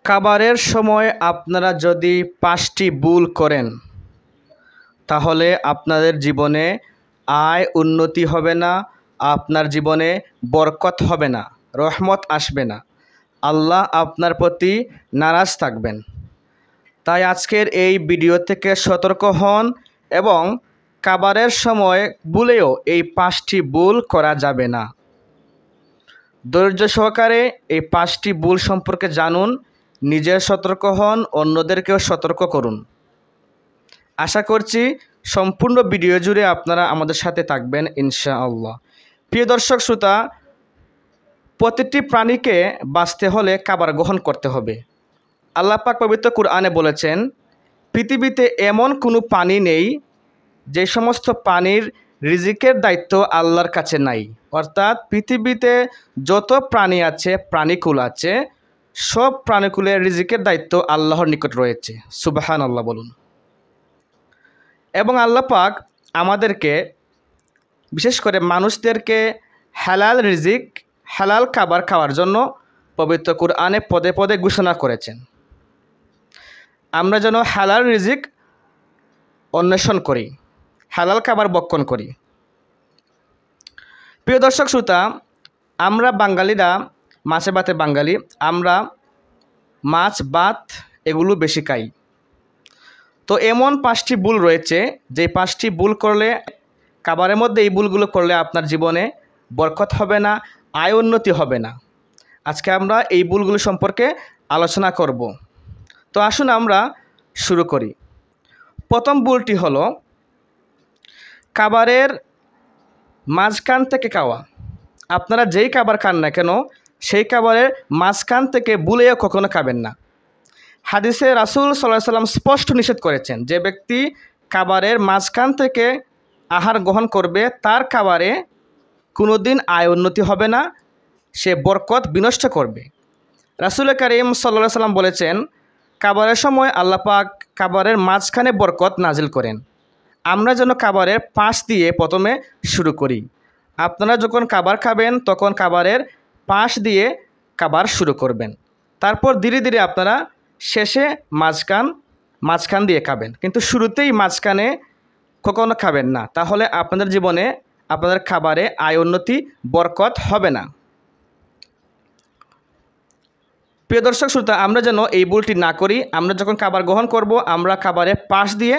খাবারের সময় আপনারা যদি 5টি ভুল করেন তাহলে আপনাদের জীবনে আয় উন্নতি হবে না, আপনার জীবনে বরকত হবে না, রহমত আসবে না, আল্লাহ আপনার প্রতি নারাজ থাকবেন। তাই আজকের এই ভিডিও থেকে সতর্ক হন এবং খাবারের সময় ভুলেও এই 5টি ভুল করা যাবে না। ধৈর্য সহকারে এই 5টি ভুল সম্পর্কে জানুন, নিজে সতর্ক হন, অন্যদেরকেও সতর্ক করুন। আশা করছি সম্পূর্ণ ভিডিও জুড়ে আপনারা আমাদের সাথে থাকবেন ইনশাআল্লাহ। প্রিয় দর্শক শ্রোতা, প্রতিটি প্রাণীকে বাঁচতে হলে খাবার গ্রহণ করতে হবে। আল্লাহ পাক পবিত্র কুরআনে বলেছেন, পৃথিবীতে এমন কোনো পানি নেই যে সমস্ত পানির রিজিকের দায়িত্ব আল্লাহর কাছে নাই। অর্থাৎ পৃথিবীতে যত প্রাণী আছে, প্রাণীকুল আছে, সব প্রাণীকুলের রিজিকের দায়িত্ব আল্লাহর নিকট রয়েছে। সুবহানাল্লাহ বলুন। এবং আল্লাহ পাক আমাদেরকে, বিশেষ করে মানুষদেরকে হালাল রিজিক, হালাল খাবার খাওয়ার জন্য পবিত্র কুরআনে পদে পদে ঘোষণা করেছেন। আমরা যেন হালাল রিজিক অন্বেষণ করি, হালাল খাবার ভক্ষণ করি। প্রিয় দর্শক শ্রোতা, আমরা বাঙালিরা মাছে ভাতে বাঙালি, আমরা মাছ ভাত এগুলো বেশি খাই। তো এমন 5টি ভুল রয়েছে যে 5টি ভুল করলে, খাবারের মধ্যে এই ভুলগুলো করলে আপনার জীবনে বরকত হবে না, আয় উন্নতি হবে না। আজকে আমরা এই ভুলগুলো সম্পর্কে আলোচনা করব। তো আসুন আমরা শুরু করি। প্রথম ভুলটি হলো খাবারের মাঝখান থেকে খাওয়া। আপনারা যেই খাবার খান না কেন, সেই খাবারের মাঝখান থেকে ভুলেও কখনো খাবেন না। হাদিসে রাসূল সাল্লাল্লাহু আলাইহি ওয়াসাল্লাম স্পষ্ট নিষেধ করেছেন, যে ব্যক্তি খাবারের মাঝখান থেকে আহার গ্রহণ করবে তার খাবারে কোনোদিন আয় উন্নতি হবে না, সে বরকত বিনষ্ট করবে। রাসূল কারীম সাল্লাল্লাহু আলাইহি ওয়াসাল্লাম বলেছেন, খাবারের সময় আল্লাহ পাক খাবারের মাঝখানে বরকত নাজিল করেন। আমরা যেন খাবারের পাশ দিয়ে প্রথমে শুরু করি। আপনারা যখন খাবার খাবেন তখন খাবারের পাশ দিয়ে খাবার শুরু করবেন, তারপর ধীরে ধীরে আপনারা শেষে মাঝখান দিয়ে খাবেন, কিন্তু শুরুতেই মাঝখানে কখনো খাবেন না। তাহলে আপনাদের জীবনে, আপনাদের খাবারে আয় উন্নতি, বরকত হবে না। প্রিয় দর্শক শ্রোতা, আমরা যেন এই ভুলটি না করি। আমরা যখন খাবার গ্রহণ করব, আমরা খাবারের পাশ দিয়ে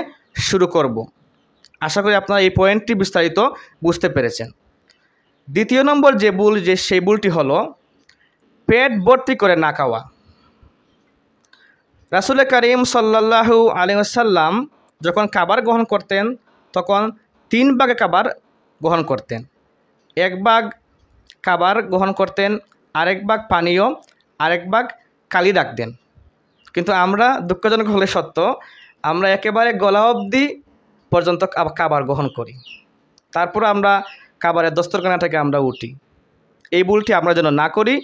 শুরু করব। আশা করি আপনারা এই পয়েন্টটি বিস্তারিত বুঝতে পেরেছেন। দ্বিতীয় নম্বর যে ভুল, সেই ভুলটি হলো পেট ভর্তি করে না খাওয়া। রাসূল কারীম সাল্লাল্লাহু আলাইহি ওয়াসাল্লাম যখন খাবার গ্রহণ করতেন তখন 3 ভাগে খাবার গ্রহণ করতেন। 1 ভাগ খাবার গ্রহণ করতেন, আরেক ভাগ পানীয়, আরেক ভাগ কালি রাখতেন। কিন্তু আমরা, দুঃখজনক হলে সত্য, আমরা একেবারে গলা অবধি পর্যন্ত খাবার গ্রহণ করি, তারপর আমরা খাবারের দস্তরখানা থেকে আমরা উঠি। এই ভুলটি আমরা যেন না করি।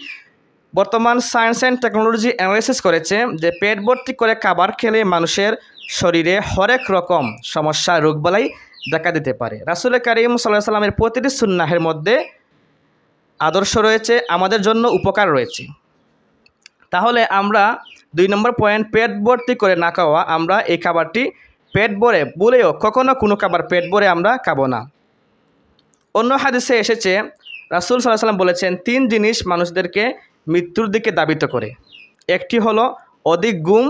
বর্তমান সায়েন্স অ্যান্ড টেকনোলজি অ্যানালাইসিস করেছে যে পেট ভর্তি করে খাবার খেলে মানুষের শরীরে হরেক রকম সমস্যা, রোগবালাই দেখা দিতে পারে। রাসূল কারীম সাল্লাল্লাহু আলাইহি ওয়াসাল্লামের প্রতিটি সুন্নাহের মধ্যে আদর্শ রয়েছে, আমাদের জন্য উপকার রয়েছে। তাহলে আমরা 2 নম্বর পয়েন্ট, পেট ভর্তি করে না খাওয়া। আমরা এই খাবারটি পেট ভরে, বলেও কখনো কোনো খাবার পেট ভরে আমরা খাবো না। অন্য হাদিসে এসেছে, রাসূল সাল্লাল্লাহু আলাইহি ওয়াসাল্লাম বলেছেন, 3 জিনিস মানুষদেরকে মৃত্যুর দিকে ধাবিত করে। একটি হলো অধিক ঘুম,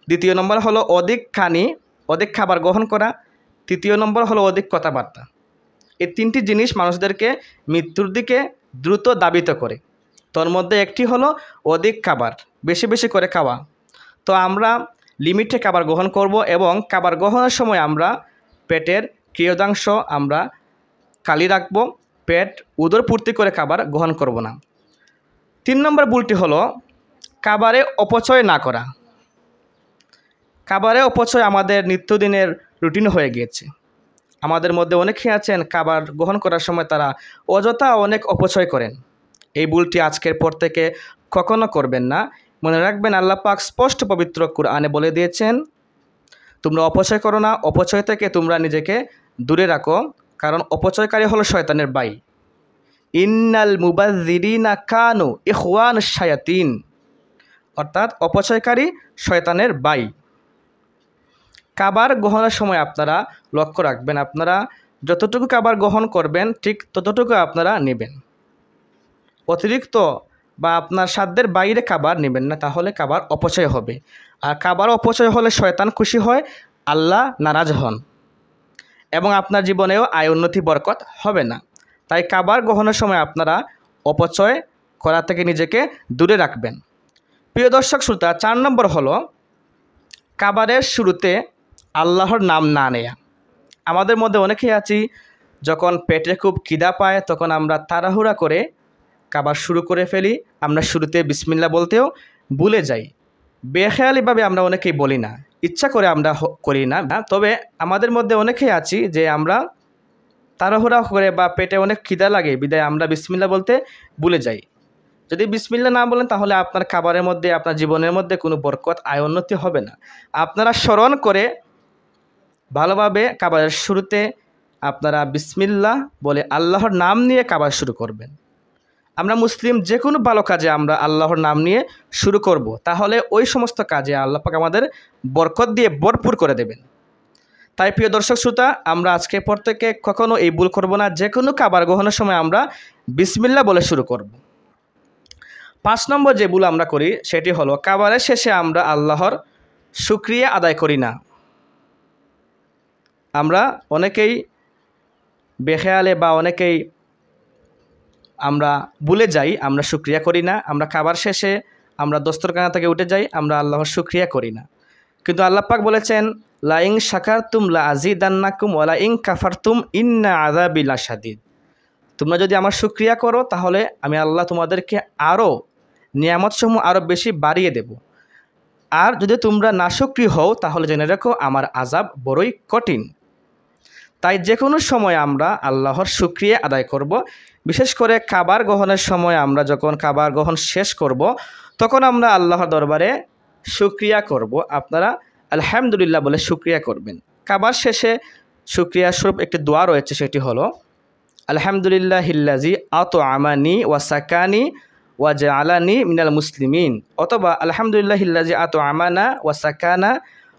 দ্বিতীয় নম্বর হলো অধিক অধিক খাবার গ্রহণ করা, তৃতীয় নম্বর হলো অধিক কথাবার্তা। এই 3টি জিনিস মানুষদেরকে মৃত্যুর দিকে দ্রুত ধাবিত করে। তোর মধ্যে একটি হলো অধিক খাবার, বেশি বেশি করে খাওয়া। তো আমরা লিমিটে খাবার গ্রহণ করব এবং খাবার গ্রহণের সময় আমরা পেটের ক্রিয়োদাংশ আমরা খালি রাখব, পেট উদর পূর্তি করে খাবার গ্রহণ করব না। 3 নম্বর ভুলটি হলো খাবারে অপচয় না করা। খাবারে অপচয় আমাদের নিত্যদিনের রুটিন হয়ে গিয়েছে। আমাদের মধ্যে অনেকেই আছেন খাবার গ্রহণ করার সময় তারা অযথা অনেক অপচয় করেন। এই ভুলটি আজকের পর থেকে কখনো করবেন না। মনে রাখবেন, আল্লাহ পাক স্পষ্ট পবিত্র কুরআনে বলে দিয়েছেন, তোমরা অপচয় করো না, অপচয় থেকে তোমরা নিজেকে দূরে রাখো, কারণ অপচয়কারী হলো শয়তানের ভাই। ইন্নাল মুবাযযিরিনা কানু ইখওয়ানুশ শায়াতিন। অর্থাৎ অপচয়কারী শয়তানের ভাই। কাবার গ্রহণের সময় আপনারা লক্ষ্য রাখবেন, আপনারা যতটুকু কাবার গ্রহণ করবেন ঠিক ততটুকু আপনারা নেবেন। অতিরিক্ত বা আপনার সাধ্যের বাইরে কাবার নেবেন না, তাহলে কাবার অপচয় হবে। আর কাবার অপচয় হলে শয়তান খুশি হয়, আল্লাহ নারাজ হন এবং আপনার জীবনেও আয় উন্নতি বরকত হবে না। তাই কাবার গ্রহণের সময় আপনারা অপচয় করা থেকে নিজেকে দূরে রাখবেন। প্রিয় দর্শক শ্রোতা, 4 নম্বর হলো কাবারের শুরুতে আল্লাহর নাম না নেয়া। আমাদের মধ্যে অনেকেই আছি, যখন পেটে খুব খিদা পায় তখন আমরা তাড়াহুড়া করে কাবার শুরু করে ফেলি। আমরা শুরুতে বিসমিল্লাহ বলতেও ভুলে যাই। বেখেয়ালিভাবে আমরা অনেকেই বলি না, ইচ্ছা করে আমরা করি না। তবে আমাদের মধ্যে অনেকেই আছি যে আমরা তাড়াহুড়া করে বা পেটে অনেক খিদা লাগে বিদায় আমরা বিসমিল্লাহ বলতে ভুলে যাই। যদি বিসমিল্লাহ না বলেন তাহলে আপনার খাবারের মধ্যে, আপনার জীবনের মধ্যে কোনো বরকত আয় উন্নতি হবে না। আপনারা স্মরণ করে ভালোভাবে কাবারের শুরুতে আপনারা বিসমিল্লাহ বলে আল্লাহর নাম নিয়ে কাবার শুরু করবেন। আমরা মুসলিম যে কোনো ভালো কাজে আমরা আল্লাহর নাম নিয়ে শুরু করব, তাহলে ওই সমস্ত কাজে আল্লাহ পাক আমাদের বরকত দিয়ে ভরপুর করে দেবেন। তাই প্রিয় দর্শক শ্রোতা, আমরা আজকে পর থেকে কখনো এই ভুল করব না, যে কোনো কাবার গ্রহণের সময় আমরা বিসমিল্লাহ বলে শুরু করব। 5 নম্বর যে ভুল আমরা করি সেটি হলো কাবারের শেষে আমরা আল্লাহর শুকরিয়া আদায় করি না। আমরা অনেকেই বেখেয়ালে বা অনেকেই আমরা ভুলে যাই, আমরা শুকরিয়া করি না। আমরা খাবার শেষে আমরা দস্তরখানা থেকে উঠে যাই, আমরা আল্লাহর শুকরিয়া করি না। কিন্তু আল্লাহ পাক বলেছেন, লাইং শাকারতুম লা আজিদান্নাকুম ওয়া লাইং কাফারতুম ইন্না আযাবি লাশাদীদ। তোমরা যদি আমার শুকরিয়া করো তাহলে আমি আল্লাহ তোমাদেরকে আরও নিয়ামতসমূহ আরও বেশি বাড়িয়ে দেব। আর যদি তোমরা নাশুকরি হও তাহলে জেনে রাখো আমার আযাব বড়ই কঠিন। তাই যে কোনো সময় আমরা আল্লাহর শুকরিয়া আদায় করব। বিশেষ করে কাবার গ্রহণের সময় আমরা যখন কাবার গ্রহণ শেষ করব তখন আমরা আল্লাহর দরবারে শুকরিয়া করব। আপনারা আলহামদুলিল্লাহ বলে শুকরিয়া করবেন। কাবার শেষে শুকরিয়া স্বরূপ একটি দোয়া রয়েছে, সেটি হলো আলহামদুলিল্লাহিল্লাযী আত'আমানি ওয়া সাকানি ওয়া জাআলানি মিনাল মুসলিমিন, অথবা আলহামদুলিল্লাহিল্লাযী আত'আমানা ওয়া সাকানা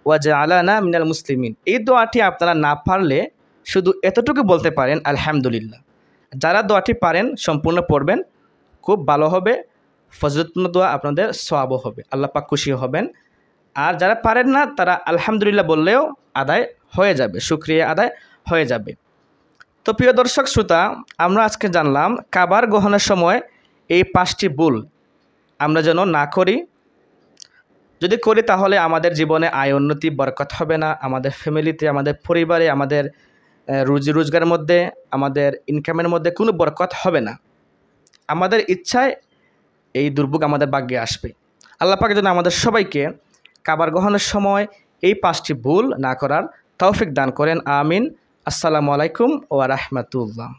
ওয়া জাআলানা মিনাল মুসলিমিন। এই দোয়াটি আপনারা না পারলে শুধু এতটুকু বলতে পারেন আলহামদুলিল্লাহ। যারা দোয়াটি পারেন সম্পূর্ণ পড়বেন, খুব ভালো হবে, ফজিলতপূর্ণ দোয়া, আপনাদের সওয়াবও হবে, আল্লাহ পাক খুশি হবেন। আর যারা পারেন না তারা আলহামদুলিল্লাহ বললেও আদায় হয়ে যাবে, শুকরিয়া আদায় হয়ে যাবে। তো প্রিয় দর্শক শ্রোতা, আমরা আজকে জানলাম কাবার গ্রহণের সময় এই 5টি ভুল আমরা যেন না করি। যদি করি তাহলে আমাদের জীবনে আয় উন্নতি বরকত হবে না, আমাদের ফ্যামিলিতে, আমাদের পরিবারে, আমাদের রুজি রোজগারের মধ্যে, আমাদের ইনকামের মধ্যে কোনো বরকত হবে না। আমাদের ইচ্ছায় এই দুর্ভোগ আমাদের ভাগ্যে আসবে। আল্লাহ পাক যেন আমাদের সবাইকে কাবার গ্রহণের সময় এই 5টি ভুল না করার তৌফিক দান করেন। আমিন। আসসালামু আলাইকুম ওয়া রাহমাতুল্লাহ।